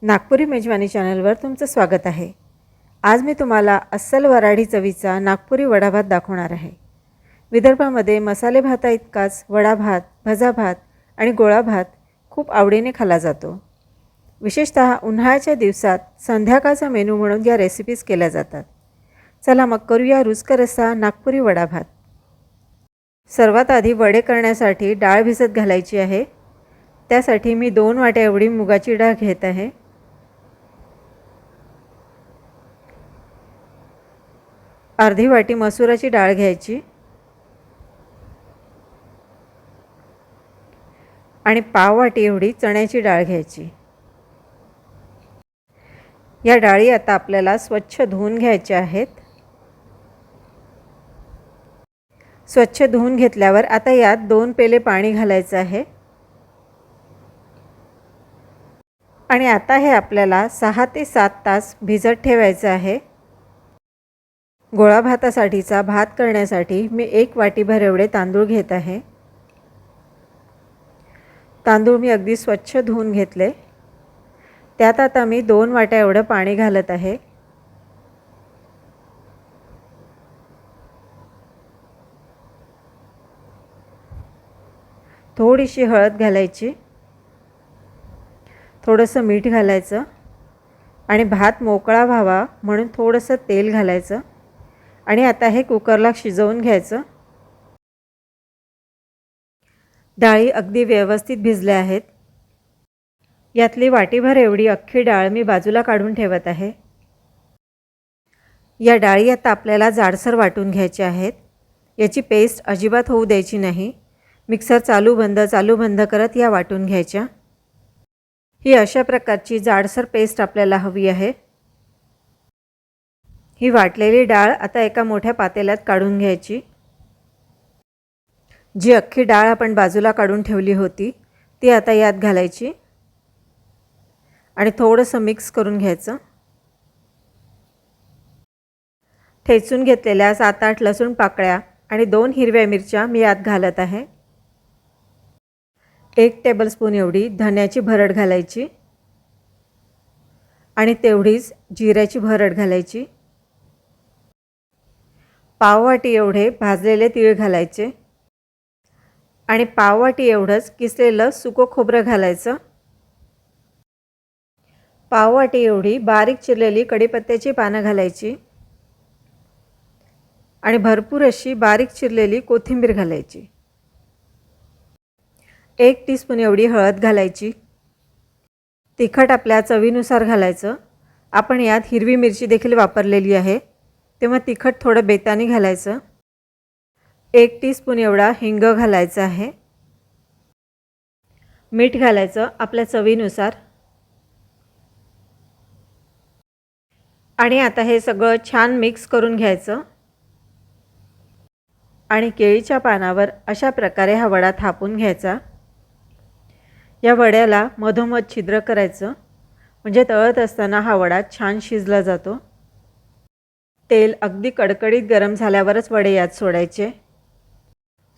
नागपुरी मेजवानी चॅनलवर तुमचं स्वागत आहे। आज मी तुम्हाला अस्सल वऱ्हाडी चवीचा नागपुरी वडाभात दाखवणार आहे। विदर्भामध्ये मसाले भाताइतकाच वडाभात, भजाभात आणि गोळाभात खूप आवडीने खाल्ला जातो। विशेषतः उन्हाळ्याच्या दिवसात संध्याकाळचा मेनू म्हणून या रेसिपीज केल्या जातात। चला मग करूया रुचकर असा नागपुरी वडाभात। सर्वात आधी वडे करण्यासाठी डाळ भिजत घालायची आहे। त्यासाठी मी 2 वाट्या एवढी मुगाची डाळ घेत आहे। अर्धी वाटी मसुराची डाळ घ्यायची आणि पाव वाटी एवढी चण्याची डाळ घ्यायची। या डाळी आता आपल्याला स्वच्छ धुवून घ्यायच्या आहेत। स्वच्छ धुवून घेतल्यावर आता यात 2 पेले पाणी घालायचं आहे आणि आता हे आपल्याला 6 ते 7 तास भिजत ठेवायचं आहे। गोळा भातासाठीचा भात करण्यासाठी मी 1 वाटीभर एवढे तांदूळ घेत आहे। तांदूळ मी अगदी स्वच्छ धुवून घेतले। त्यात आता मी 2 वाट्या एवढं पाणी घालत आहे। थोडीशी हळद घालायची, थोडंसं मीठ घालायचं आणि भात मोकळा व्हावा म्हणून थोडंसं तेल घालायचं आणि आता हे कुकरला शिजवून घ्यायचं। डाळी अगदी व्यवस्थित भिजल्या आहेत। यातली वाटीभर एवढी अख्खी डाळ मी बाजूला काढून ठेवत आहे। या डाळी आता आपल्याला जाडसर वाटून घ्यायच्या आहेत। याची पेस्ट अजिबात होऊ द्यायची नाही। मिक्सर चालू बंद करत या वाटून घ्यायच्या। ही अशा प्रकारची जाडसर पेस्ट आपल्याला हवी आहे। ही वाटलेली डाळ आता एका मोठ्या पातेल्यात काढून घ्यायची। जी अख्खी डाळ आपण बाजूला काढून ठेवली होती ती आता यात घालायची आणि थोडंसं मिक्स करून घ्यायचं। ठेचून घेतलेल्या 7-8 लसूण पाकळ्या आणि 2 हिरव्या मिरच्या मी यात घालत आहे। 1 टेबलस्पून एवढी धण्याची भरड घालायची आणि तेवढीच जिऱ्याची भरड घालायची। पाव वाटी एवढे भाजलेले तीळ घालायचे आणि पाव वाटी एवढंच किसलेलं सुकं खोबरं घालायचं। पाव वाटी एवढी बारीक चिरलेली कढीपत्त्याची पानं घालायची आणि भरपूर अशी बारीक चिरलेली कोथिंबीर घालायची। 1 टीस्पून एवढी हळद घालायची। तिखट आपल्या चवीनुसार घालायचं। आपण यात हिरवी मिरची देखील वापरलेली आहे, तेव्हा तिखट थोडं बेताने घालायचं। 1 टीस्पून एवढा हिंग घालायचा आहे। मीठ घालायचं आपल्या चवीनुसार आणि आता हे सगळं छान मिक्स करून घ्यायचं आणि केळीच्या पानावर अशा प्रकारे हा वडा थापून घ्यायचा। या वड्याला मधोमध छिद्र करायचं म्हणजे तळत असताना हा वडा छान शिजला जातो। तेल अगदी कडकडीत गरम झाल्यावरच वडे यात सोडायचे।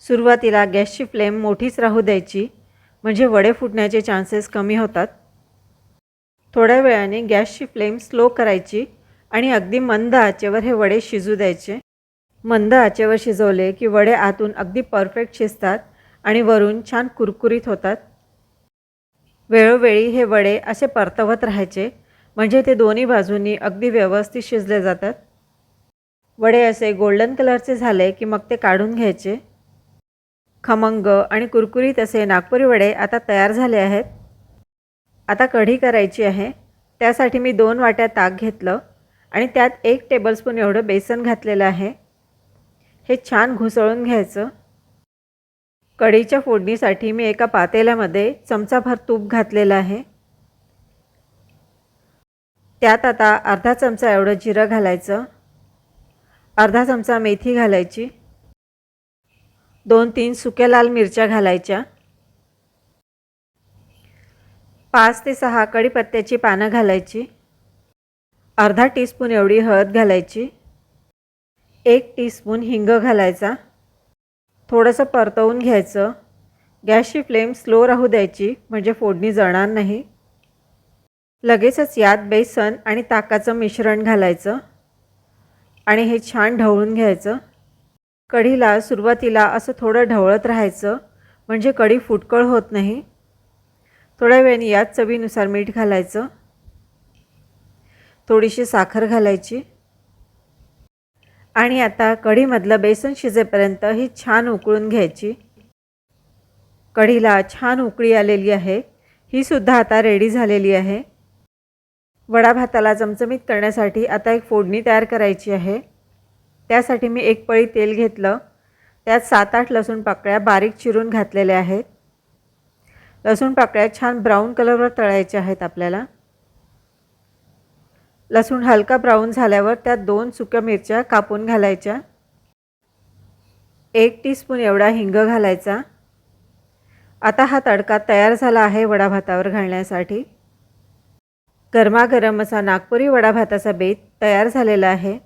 सुरुवातीला गॅसची फ्लेम मोठीच राहू द्यायची म्हणजे वडे फुटण्याचे चान्सेस कमी होतात। थोड्या वेळाने गॅसची फ्लेम स्लो करायची आणि अगदी मंद आचेवर हे वडे शिजू द्यायचे। मंद आचेवर शिजवले की वडे आतून अगदी परफेक्ट शिजतात आणि वरून छान कुरकुरीत होतात। वेळोवेळी हे वडे असे परतवत राहायचे म्हणजे ते दोन्ही बाजूंनी अगदी व्यवस्थित शिजले जातात। वडे असे गोल्डन कलरचे झाले की मग ते काढून घ्यायचे। खमंग आणि कुरकुरीत असे नागपुरी वडे आता तयार झाले आहेत। आता कढी करायची आहे। त्यासाठी मी 2 वाट्या ताक घेतलं आणि त्यात 1 टेबलस्पून एवढं बेसन घातलेलं आहे। हे छान घुसळून घ्यायचं। कढीच्या फोडणीसाठी मी एका पातेल्यामध्ये चमचाभर तूप घातलेलं आहे। त्यात आता अर्धा चमचा एवढं जिरं घालायचं, अर्धा चमचा मेथी घालायची, 2-3 सुक्या लाल मिरच्या घालायच्या, 5 ते 6 कढीपत्त्याची पानं घालायची, अर्धा टीस्पून एवढी हळद घालायची, 1 टीस्पून हिंग घालायचा। थोडंसं परतवून घ्यायचं। गॅसची फ्लेम स्लो राहू द्यायची म्हणजे फोडणी जळणार नाही। लगेचच यात बेसन आणि ताकाचं मिश्रण घालायचं आणि हे छान ढवळून घ्यायचं. कढीला सुरुवातीला असं थोडं ढवळत राहायचं म्हणजे कढी फुटकळ होत नाही. थोड्या वेळाने यात चवीनुसार मीठ घालायचं, थोडीशी साखर घालायची आणि आता कढीमधलं बेसन शिजेपर्यंत ही छान उकळून घ्यायची. कढीला छान उकळी आलेली आहे. ही सुद्धा आता रेडी झालेली आहे. वडा भाताला चमचमीत करण्यासाठी आता एक फोडणी तयार करायची आहे. त्यासाठी मी एक पळी तेल घेतलं. त्यात 7-8 लसूण पाकळ्या बारीक चिरून घातलेल्या आहेत. लसूण पाकळ्या छान ब्राऊन कलरवर तळायच्या आहेत आपल्याला. लसूण हलका ब्राऊन झाल्यावर त्यात 2 सुक्या मिरच्या कापून घालायच्या. 1 टीस्पून एवढा हिंग घालायचा. आता हा तडका तयार झाला आहे वडा भातावर घालण्यासाठी. गरमागरम असा नागपुरी वडा भाताचा बेत तयार झालेला आहे.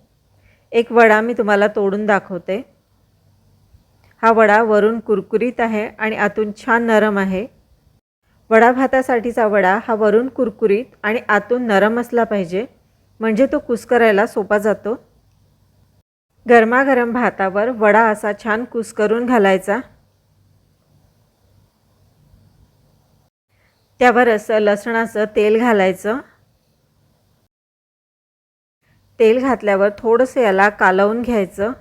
एक वडा मी तुम्हाला तोडून दाखवते. हा वडा वरून कुरकुरीत आहे आणि आतून छान नरम आहे. वडा भातासाठीचा वडा हा वरून कुरकुरीत आणि आतून नरम असला पाहिजे, म्हणजे तो कुस्करायला सोपा जातो. गरमागरम भातावर वडा असा छान कुस्करून घालायचा. त्यावर असं लसणाचं तेल घालायचं. तेल घातल्यावर थोडंसं याला कालवून घ्यायचं.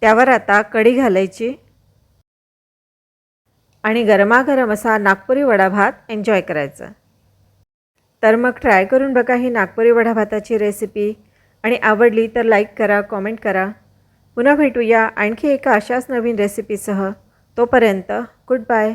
त्यावर आता कढी घालायची आणि गरमागरम असा नागपुरी वडा भात एन्जॉय करायचा. तर मग ट्राय करून बघा ही नागपुरी वडा भाताची रेसिपी आणि आवडली तर लाईक करा, कॉमेंट करा. पुन्हा भेटूया आणखी एका अशाच नवीन रेसिपीसह. तोपर्यंत गुड बाय.